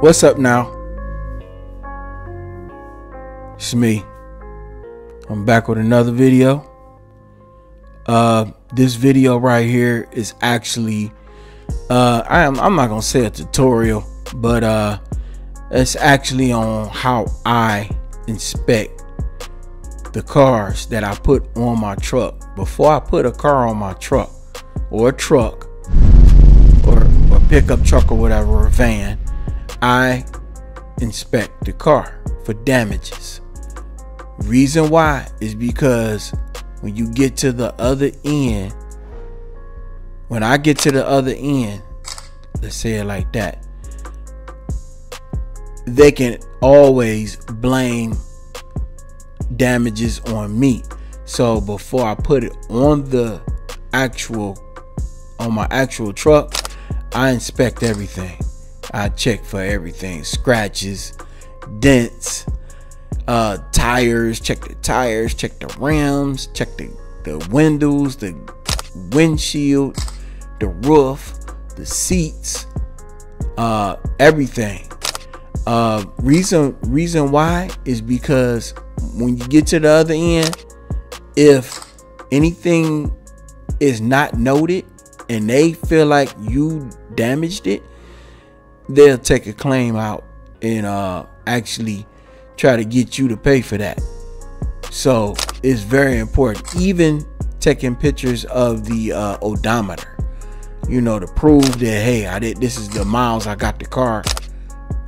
What's up now? It's me. I'm back with another video. This video right here is actually I'm not gonna say a tutorial, but it's actually on how I inspect the cars that I put on my truck. Before I put a car on my truck, or a truck, or pickup truck, or whatever, or a van, I inspect the car for damages. Reason why is because when you get to the other end, when I get to the other end, let's say it like that, they can always blame damages on me. So before I put it on my actual truck, I inspect everything. I check for everything: scratches, dents, tires, check the tires, check the rims, check the windows, the windshield, the roof, the seats, everything. Reason why is because when you get to the other end, if anything is not noted and they feel like you damaged it, they'll take a claim out and actually try to get you to pay for that. So it's very important. Even taking pictures of the odometer, to prove that, hey, this is the miles I got the car,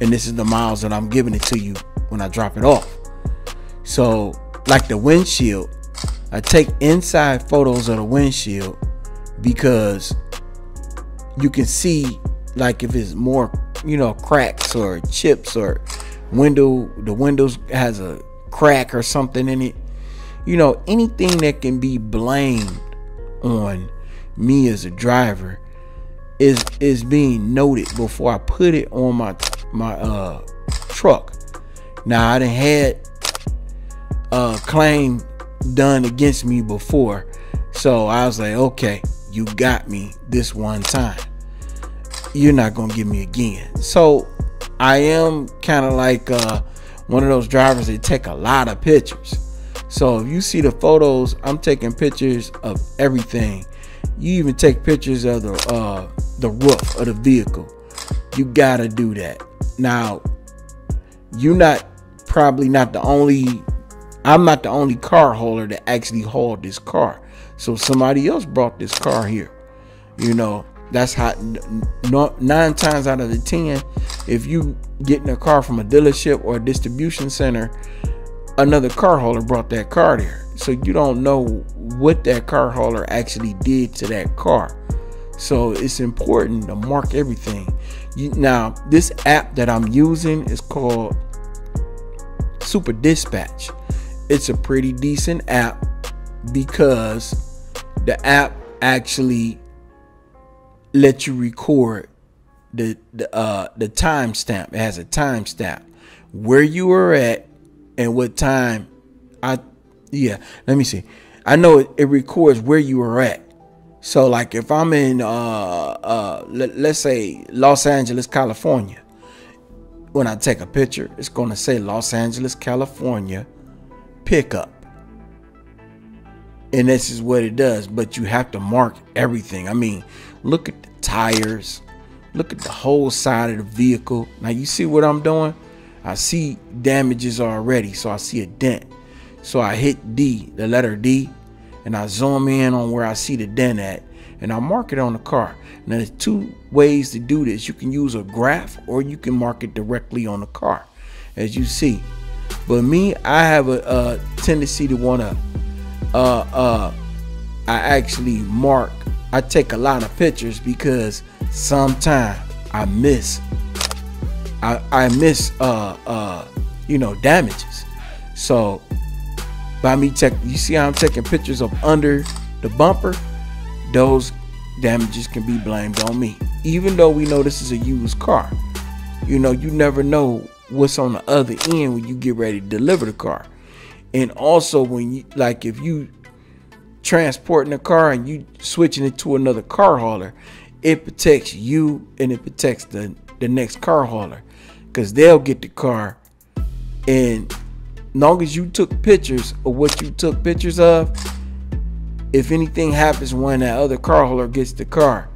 and this is the miles that I'm giving it to you when I drop it off. So like the windshield, I take inside photos of the windshield because you can see, like, if it's more cracks or chips, or the windows has a crack or something in it, anything that can be blamed on me as a driver is being noted before I put it on my truck. Now, I done had a claim done against me before, so I was like, okay, you got me this one time, you're not gonna get me again. So I am kind of like one of those drivers that take a lot of pictures. So if you see the photos, I'm taking pictures of everything. You even take pictures of the roof of the vehicle. You gotta do that. Now, I'm not the only car hauler that actually hauled this car. So somebody else brought this car here. That's how 9 times out of the 10, if you get in a car from a dealership or a distribution center, another car hauler brought that car there. So you don't know what that car hauler actually did to that car. So it's important to mark everything. Now, this app that I'm using is called Super Dispatch. It's a pretty decent app because the app actually let you record the timestamp. It has a timestamp where you were at and what time. Let me see. I know it records where you were at. So like if I'm in let's say Los Angeles, California, when I take a picture, it's going to say Los Angeles, California pickup. And this is what it does, but you have to mark everything. I mean, look at the tires, look at the whole side of the vehicle. Now you see what I'm doing? I see damages already, so I see a dent. So I hit D, the letter D, and I zoom in on where I see the dent at, and I mark it on the car. Now there's 2 ways to do this. You can use a graph, or you can mark it directly on the car, as you see. But me, I have a tendency to want to I take a lot of pictures because sometimes I miss damages. So by me you see how I'm taking pictures of under the bumper, those damages can be blamed on me, even though we know this is a used car. You never know what's on the other end when you get ready to deliver the car. And also, when you, like, if you transporting a car and you switching it to another car hauler, it protects you and it protects the next car hauler. because they'll get the car, and long as you took pictures of what you took pictures of, if anything happens when that other car hauler gets the car,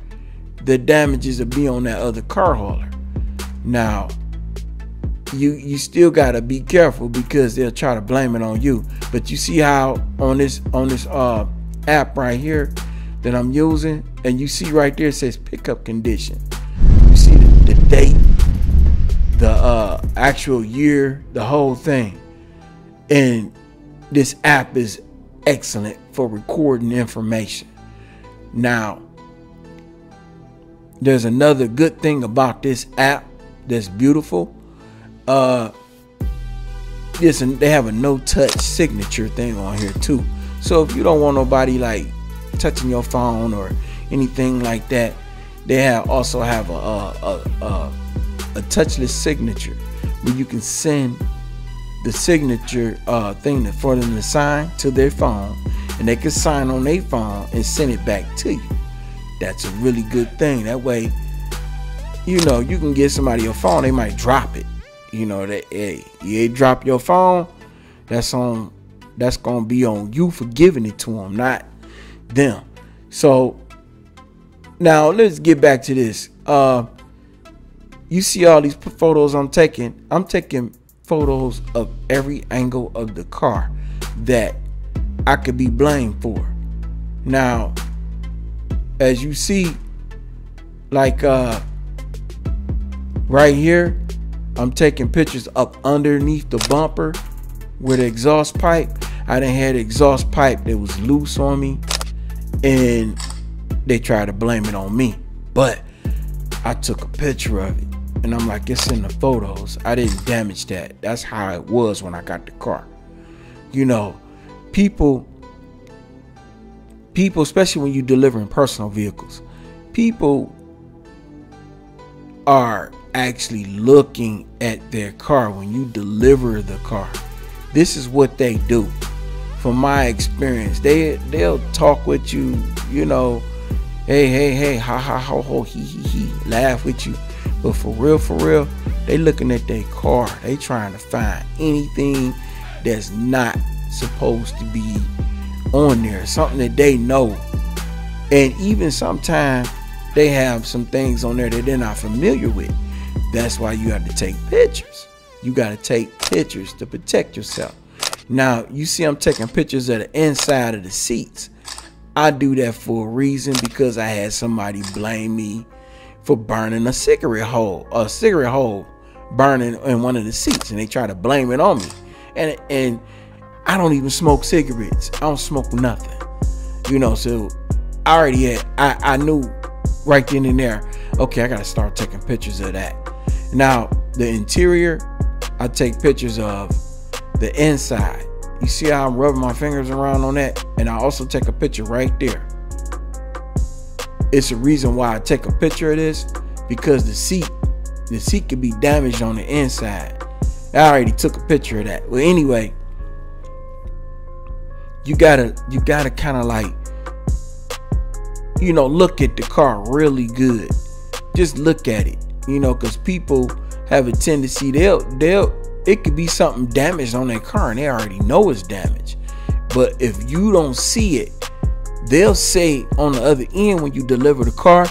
the damages will be on that other car hauler. Now, you still gotta be careful because they'll try to blame it on you. But you see how on this app right here that I'm using, and you see right there it says pickup condition. You see the date, the actual year, the whole thing. And this app is excellent for recording information. Now, there's another good thing about this app that's beautiful. They have a no-touch signature thing on here too. So if you don't want nobody like touching your phone or anything like that, they also have a touchless signature where you can send the signature thing for them to sign to their phone, and they can sign on their phone and send it back to you. That's a really good thing. That way, you know, you can get somebody your phone, they might drop it. You know, that, hey, you drop your phone, that's gonna be on you for giving it to them, not them. So now let's get back to this. You see all these photos I'm taking. I'm taking photos of every angle of the car that I could be blamed for. Now, as you see, like right here, I'm taking pictures up underneath the bumper with the exhaust pipe. I done had an exhaust pipe that was loose on me, and they tried to blame it on me. But I took a picture of it, and I'm like, it's in the photos. I didn't damage that. That's how it was when I got the car. You know, people, especially when you're delivering personal vehicles, people are actually looking at their car when you deliver the car. This is what they do. From my experience, they'll talk with you, you know, hey, ha ha ho ho, he, laugh with you. But for real, they looking at their car. They trying to find anything that's not supposed to be on there, something that they know. And even sometimes they have some things on there that they're not familiar with. That's why you have to take pictures. You got to take pictures to protect yourself. Now, you see I'm taking pictures of the inside of the seats. I do that for a reason, because I had somebody blame me for burning a cigarette hole burning in one of the seats, and they try to blame it on me. And I don't even smoke cigarettes. I don't smoke nothing. You know, so I already had, I knew right then and there, okay, I got to start taking pictures of that. Now, the interior, I take pictures of the inside. You see how I'm rubbing my fingers around on that? And I also take a picture right there. It's a reason why I take a picture of this, because the seat could be damaged on the inside. I already took a picture of that. Well, anyway, you gotta kind of like, you know, look at the car really good. Just look at it, you know, because people have a tendency, it could be something damaged on their car and they already know it's damaged. But if you don't see it, they'll say on the other end when you deliver the car,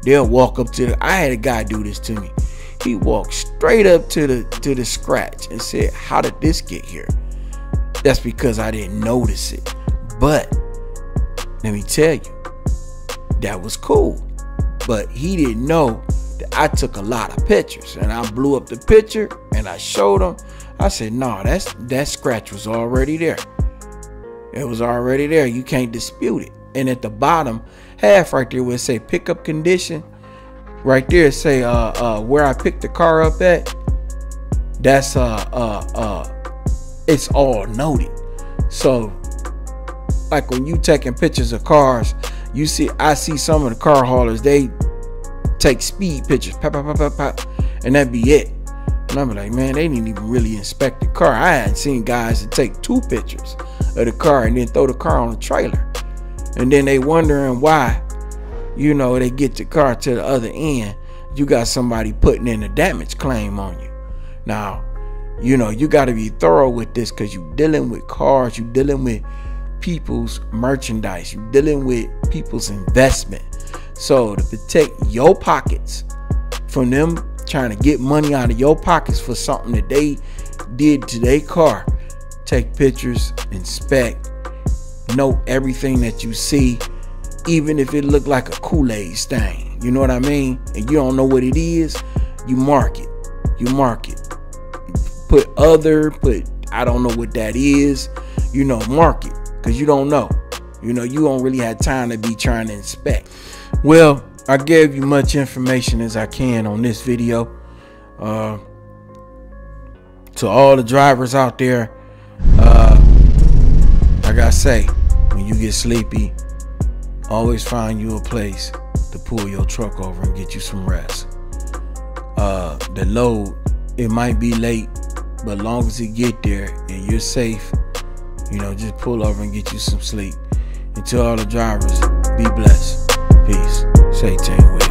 they'll walk up to I had a guy do this to me. He walked straight up to the scratch and said, how did this get here? That's because I didn't notice it. But let me tell you, that was cool. But he didn't know that I took a lot of pictures, and I blew up the picture and I showed him. I said, no, that scratch was already there. It was already there. You can't dispute it. And at the bottom half right there where it say pickup condition, right there it say where I picked the car up at. That's it's all noted. So like when you taking pictures of cars, I see some of the car haulers, they take speed pictures, pop, and that be it. And I'm like, man, they didn't even really inspect the car. I had seen guys that take 2 pictures of the car and then throw the car on the trailer, and then they wondering why, you know, they get the car to the other end, you got somebody putting in a damage claim on you. Now, you know, you got to be thorough with this, because you're dealing with cars, you're dealing with people's merchandise, you're dealing with people's investment. So to protect your pockets from them trying to get money out of your pockets for something that they did to their car, take pictures, inspect, note everything that you see, even if it look like a Kool-Aid stain. You know what I mean? And you don't know what it is, you mark it. You mark it. Put I don't know what that is. You know, mark it, because you don't know. You know, you don't really have time to be trying to inspect. Well, I gave you much information as I can on this video. To all the drivers out there, like I say, when you get sleepy, always find you a place to pull your truck over and get you some rest. The load, it might be late, but as long as it get there and you're safe, you know, just pull over and get you some sleep. And to all the drivers, be blessed. Peace. Saeed M with